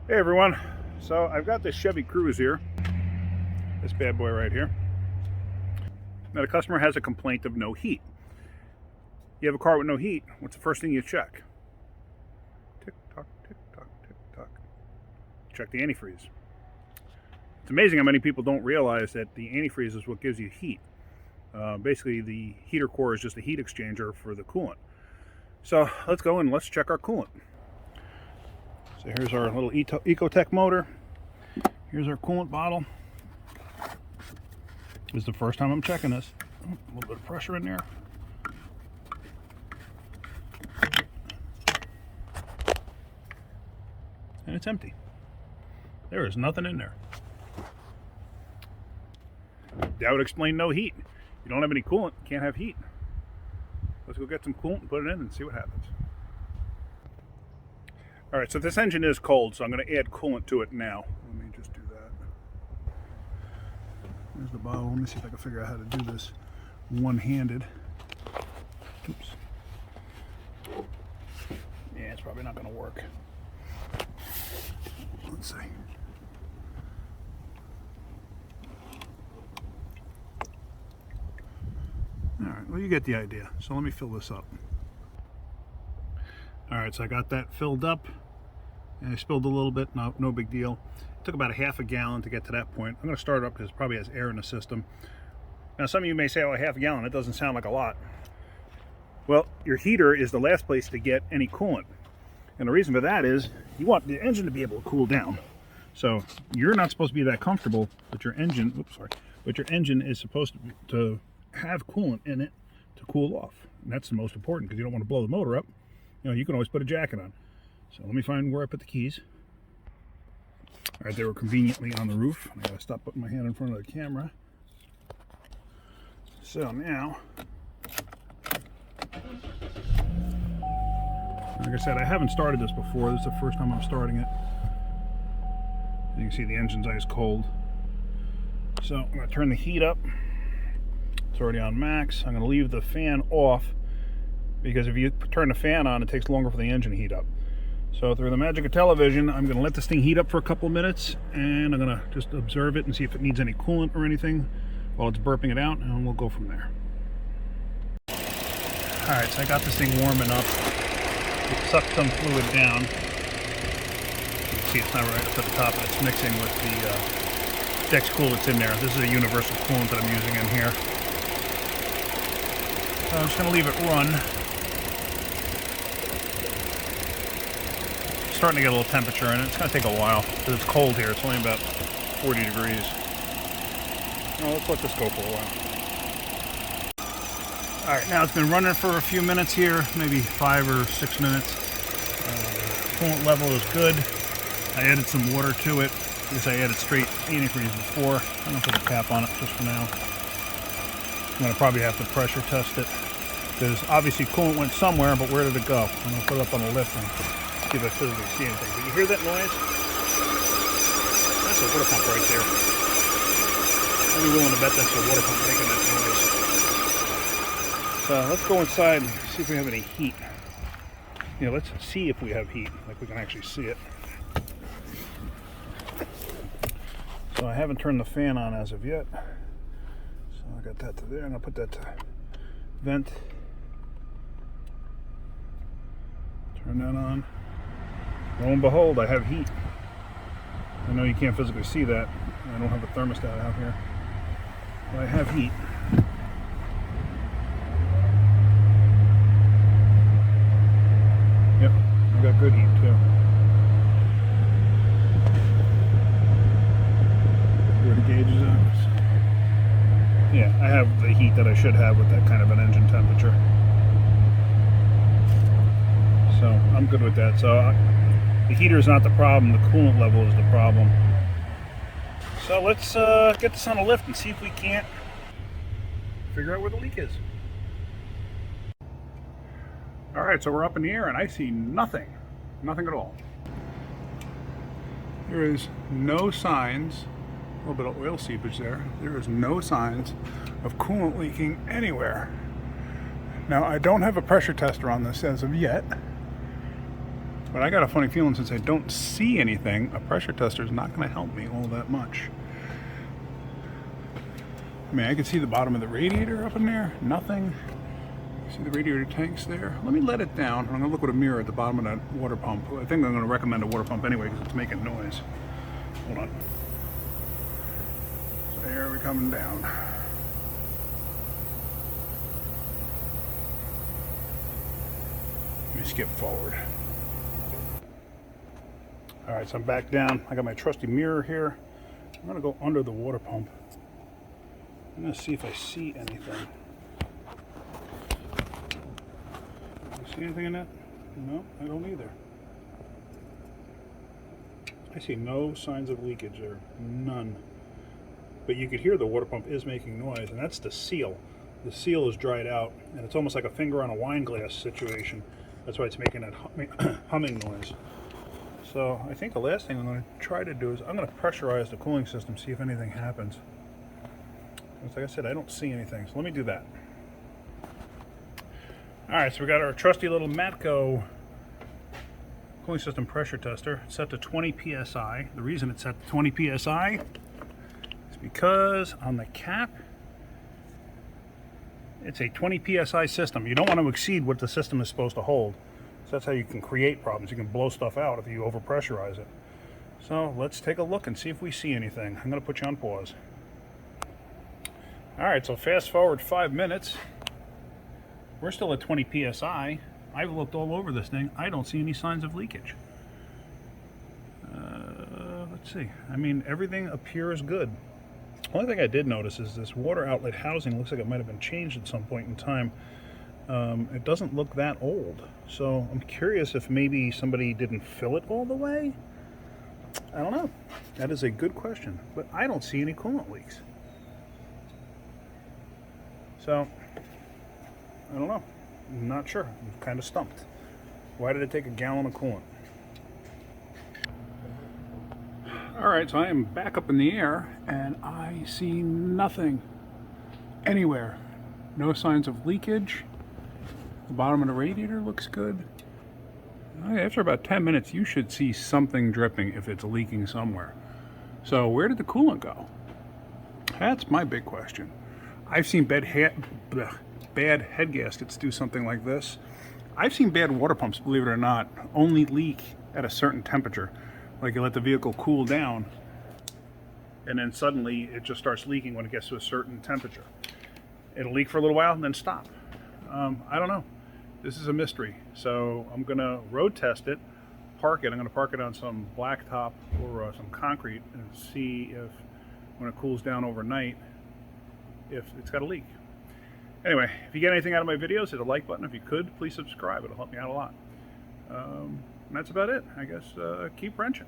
Hey everyone, so I've got this Chevy Cruze here, this bad boy right here. Now the customer has a complaint of no heat. You have a car with no heat, what's the first thing you check? Tick tock, tick tock, tick tock. Check the antifreeze. It's amazing how many people don't realize that the antifreeze is what gives you heat. Basically the heater core is just a heat exchanger for the coolant. So let's go and let's check our coolant. So here's our little Ecotech motor. Here's our coolant bottle. This is the first time I'm checking this. A little bit of pressure in there. And it's empty. There is nothing in there. That would explain no heat. You don't have any coolant, you can't have heat. Let's go get some coolant and put it in and see what happens. Alright, so this engine is cold, so I'm going to add coolant to it now. Let me just do that. There's the bottle. Let me see if I can figure out how to do this one-handed. Oops. Yeah, it's probably not going to work. Let's see. Alright, well you get the idea. So let me fill this up. Alright, so I got that filled up. And I spilled a little bit, no big deal. It took about a half a gallon to get to that point. I'm going to start it up because it probably has air in the system. Now some of you may say, oh, half a gallon, that doesn't sound like a lot. Well, your heater is the last place to get any coolant. And the reason for that is you want the engine to be able to cool down. So you're not supposed to be that comfortable, but your engine, but your engine is supposed to have coolant in it to cool off. And that's the most important because you don't want to blow the motor up. You know, you can always put a jacket on. So let me find where I put the keys. All right, they were conveniently on the roof. I gotta stop putting my hand in front of the camera. So now, like I said, I haven't started this before. This is the first time I'm starting it. You can see the engine's ice cold. So I'm gonna turn the heat up. It's already on max. I'm gonna leave the fan off because if you turn the fan on, it takes longer for the engine to heat up. So through the magic of television, I'm going to let this thing heat up for a couple of minutes, and I'm going to just observe it and see if it needs any coolant or anything while it's burping it out, and we'll go from there. Alright, so I got this thing warming up. It sucked some fluid down. You can see it's not right up at the top, and it's mixing with the Dex Cool that's in there. This is a universal coolant that I'm using in here. So I'm just going to leave it run. Starting to get a little temperature in it. It's going to take a while because it's cold here. It's only about 40 degrees. Well, let's let this go for a while. Alright, now it's been running for a few minutes here, maybe 5 or 6 minutes. Coolant level is good. I added some water to it because I added straight antifreeze before. I'm going to put a cap on it just for now. I'm going to probably have to pressure test it because obviously coolant went somewhere, but where did it go? I'm going to put it up on a lift and see if I physically see anything. But you hear that noise? That's a water pump right there. I'd be willing to bet that's a water pump making that noise. So let's go inside and see if we have any heat. You know, let's see if we have heat, like we can actually see it. So I haven't turned the fan on as of yet. So I got that to there, and I'll put that to vent. Turn that on. Lo and behold, I have heat. I know you can't physically see that. I don't have a thermostat out here. But I have heat. Yep, I've got good heat too. Where the gauge is at. Yeah, I have the heat that I should have with that kind of an engine temperature. So I'm good with that. So the heater is not the problem, the coolant level is the problem. So let's get this on a lift and see if we can't figure out where the leak is. Alright, so we're up in the air and I see nothing. Nothing at all. There is no signs, a little bit of oil seepage there. There is no signs of coolant leaking anywhere. Now I don't have a pressure tester on this as of yet. But I got a funny feeling, since I don't see anything, a pressure tester is not going to help me all that much. I mean, I can see the bottom of the radiator up in there. Nothing. See the radiator tanks there? Let me let it down. I'm going to look with a mirror at the bottom of that water pump. I think I'm going to recommend a water pump anyway because it's making noise. Hold on. So there we're coming down. Let me skip forward. Alright, so I'm back down. I got my trusty mirror here. I'm going to go under the water pump. I'm going to see if I see anything. See anything in that? No, I don't either. I see no signs of leakage there. None. But you could hear the water pump is making noise, and that's the seal. The seal is dried out, and it's almost like a finger on a wine glass situation. That's why it's making that humming noise. So I think the last thing I'm going to try to do is I'm going to pressurize the cooling system, see if anything happens. Like I said, I don't see anything, so let me do that. Alright, so we got our trusty little Matco cooling system pressure tester. It's set to 20 psi. The reason it's set to 20 psi is because on the cap, it's a 20 psi system. You don't want to exceed what the system is supposed to hold. So that's how you can create problems. You can blow stuff out if you overpressurize it. So let's take a look and see if we see anything. I'm going to put you on pause. Alright, so fast forward 5 minutes. We're still at 20 psi. I've looked all over this thing. I don't see any signs of leakage. Let's see. I mean, everything appears good. The only thing I did notice is this water outlet housing looks like it might have been changed at some point in time. It doesn't look that old. So I'm curious if maybe somebody didn't fill it all the way. I don't know. That is a good question. But I don't see any coolant leaks. So I don't know. I'm not sure. I'm kind of stumped. Why did it take a gallon of coolant? Alright, so I am back up in the air and I see nothing anywhere. No signs of leakage. The bottom of the radiator looks good. After about 10 minutes, you should see something dripping if it's leaking somewhere. So where did the coolant go? That's my big question. I've seen bad head gaskets do something like this. I've seen bad water pumps, believe it or not, only leak at a certain temperature. Like you let the vehicle cool down and then suddenly it just starts leaking when it gets to a certain temperature. It'll leak for a little while and then stop. I don't know. This is a mystery. So I'm going to road test it, park it. I'm going to park it on some blacktop or some concrete and see if when it cools down overnight, if it's got a leak. Anyway, if you get anything out of my videos, hit the like button. If you could, please subscribe. It'll help me out a lot. And that's about it. I guess keep wrenching.